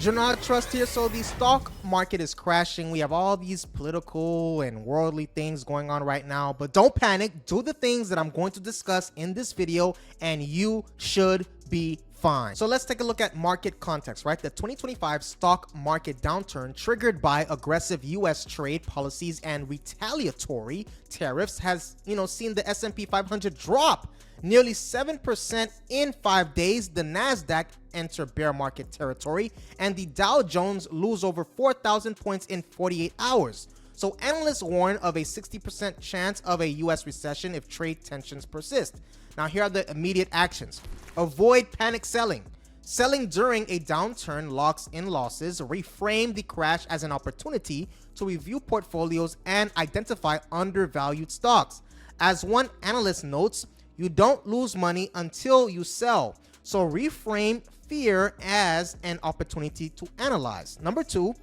Do not trust here. So the stock market is crashing. We have all these political and worldly things going on right now, but don't panic. Do the things that I'm going to discuss in this video and you should be fine. So let's take a look at market context, right? The 2025 stock market downturn triggered by aggressive US trade policies and retaliatory tariffs has, seen the S&P 500 drop nearly 7% in 5 days. The Nasdaq enter bear market territory and the Dow Jones lose over 4,000 points in 48 hours. So analysts warn of a 60% chance of a US recession if trade tensions persist. Now here are the immediate actions. Avoid panic selling. Selling during a downturn locks in losses. Reframe the crash as an opportunity to review portfolios and identify undervalued stocks. As one analyst notes, you don't lose money until you sell. So reframe fear as an opportunity to analyze. Number two,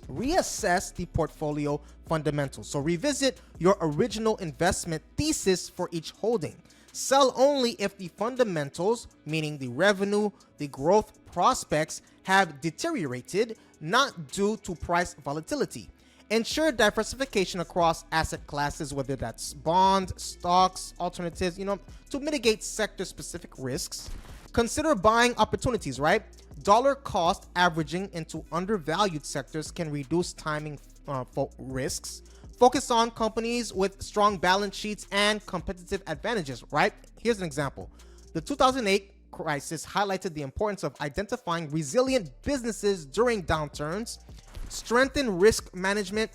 reassess the portfolio fundamentals. So revisit your original investment thesis for each holding. Sell only if the fundamentals, meaning the revenue, the growth prospects, have deteriorated, not due to price volatility. Ensure diversification across asset classes, whether that's bonds, stocks, alternatives, to mitigate sector-specific risks. Consider buying opportunities, right? Dollar cost averaging into undervalued sectors can reduce timing risks. Focus on companies with strong balance sheets and competitive advantages, right? Here's an example. The 2008 crisis highlighted the importance of identifying resilient businesses during downturns. Strengthen risk management.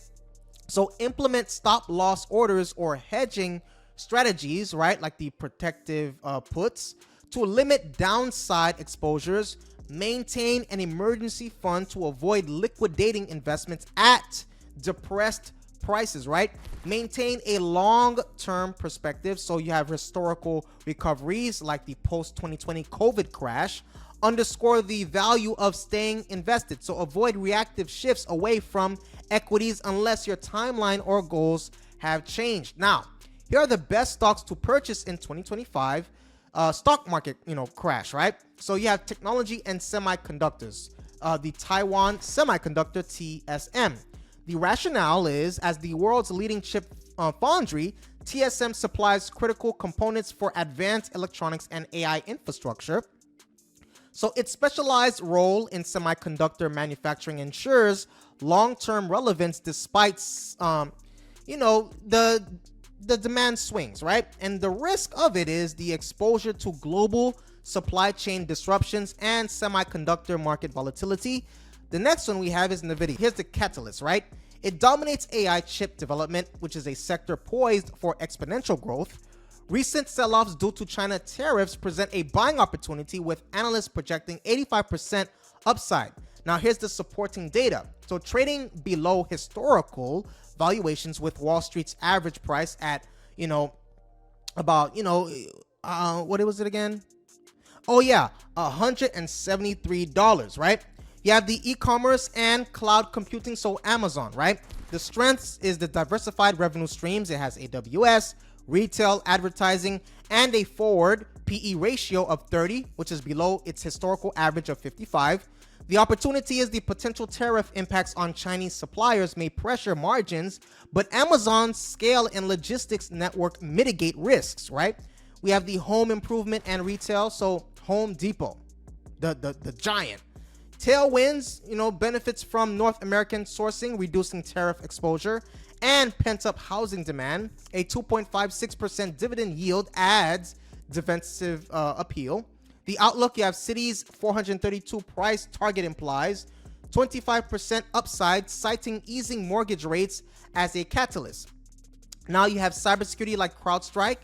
So implement stop loss orders or hedging strategies, right? Like the protective puts to limit downside exposures. Maintain an emergency fund to avoid liquidating investments at depressed prices, right? Maintain a long-term perspective. So you have historical recoveries like the post-2020 COVID crash. Underscore the value of staying invested. So avoid reactive shifts away from equities unless your timeline or goals have changed. Now, here are the best stocks to purchase in 2025 stock market, crash, right? So you have technology and semiconductors, the Taiwan Semiconductor TSM. The rationale is, as the world's leading chip foundry, TSM supplies critical components for advanced electronics and AI infrastructure. So its specialized role in semiconductor manufacturing ensures long-term relevance despite, the demand swings, right? And the risk of it is the exposure to global supply chain disruptions and semiconductor market volatility. The next one we have is NVIDIA. Here's the catalyst, right? It dominates AI chip development, which is a sector poised for exponential growth. Recent sell-offs due to China tariffs present a buying opportunity, with analysts projecting 85% upside. Now here's the supporting data. So trading below historical valuations, with Wall Street's average price at, about, what was it again? Oh yeah, $173, right? You have the e-commerce and cloud computing, so Amazon, right? The strengths is the diversified revenue streams. It has AWS, retail, advertising, and a forward PE ratio of 30, which is below its historical average of 55. The opportunity is the potential tariff impacts on Chinese suppliers may pressure margins, but Amazon's scale and logistics network mitigate risks, right? We have the home improvement and retail, so Home Depot, the giant. Tailwinds, benefits from North American sourcing, reducing tariff exposure, and pent-up housing demand. A 2.56% dividend yield adds defensive appeal. The outlook, you have Citi's 432 price target implies 25% upside, citing easing mortgage rates as a catalyst. Now you have cybersecurity like CrowdStrike,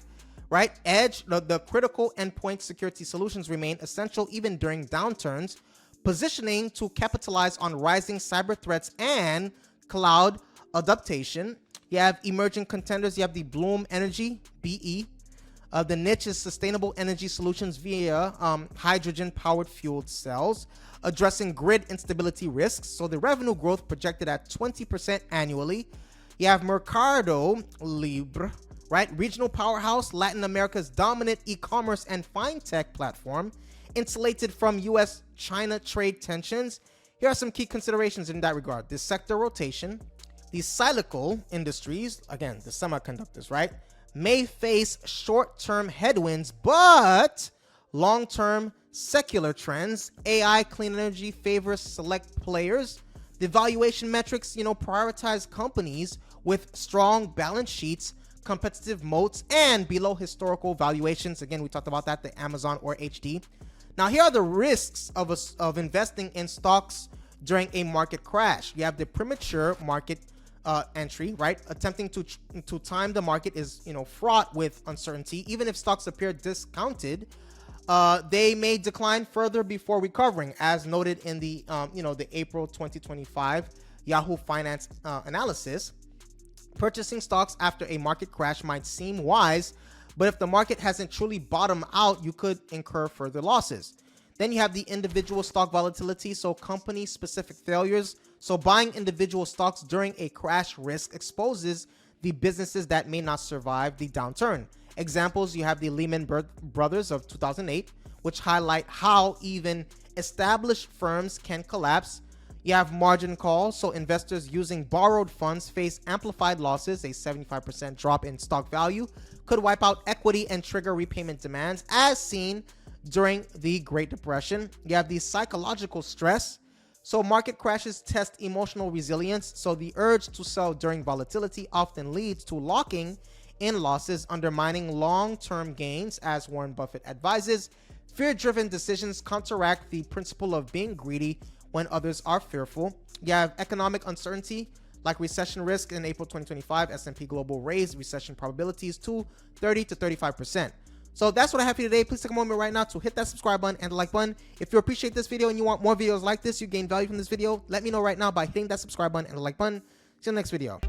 right? Edge, the critical endpoint security solutions remain essential even during downturns, positioning to capitalize on rising cyber threats and cloud adaptation. You have emerging contenders. You have the Bloom Energy, BE. The niche is sustainable energy solutions via hydrogen-powered fueled cells, addressing grid instability risks. So the revenue growth projected at 20% annually. You have Mercado Libre, right? Regional powerhouse, Latin America's dominant e-commerce and fintech platform, insulated from US-China trade tensions. Here are some key considerations in that regard. The sector rotation, the cyclical industries, again, the semiconductors, right, may face short-term headwinds, but long-term secular trends, AI, clean energy favors select players. The valuation metrics, prioritize companies with strong balance sheets, competitive moats, and below historical valuations. Again, we talked about that, the Amazon or HD. Now, here are the risks of investing in stocks during a market crash. You have the premature market entry, right? Attempting to time the market is, fraught with uncertainty. Even if stocks appear discounted, they may decline further before recovering, as noted in the, the April 2025 Yahoo Finance analysis. Purchasing stocks after a market crash might seem wise, but if the market hasn't truly bottomed out, you could incur further losses. Then you have the individual stock volatility, so company-specific failures. So buying individual stocks during a crash risk exposes the businesses that may not survive the downturn. Examples, you have the Lehman Brothers of 2008, which highlight how even established firms can collapse. You have margin calls, so investors using borrowed funds face amplified losses. A 75% drop in stock value could wipe out equity and trigger repayment demands, as seen during the Great Depression. You have the psychological stress. So market crashes test emotional resilience. So the urge to sell during volatility often leads to locking in losses, undermining long-term gains, as Warren Buffett advises. Fear-driven decisions counteract the principle of being greedy when others are fearful. You have economic uncertainty, like recession risk. In April 2025, S&P Global raised recession probabilities to 30 to 35%. So that's what I have for you today. Please take a moment right now to hit that subscribe button and the like button. If you appreciate this video and you want more videos like this, you gain value from this video, let me know right now by hitting that subscribe button and the like button. See you in the next video.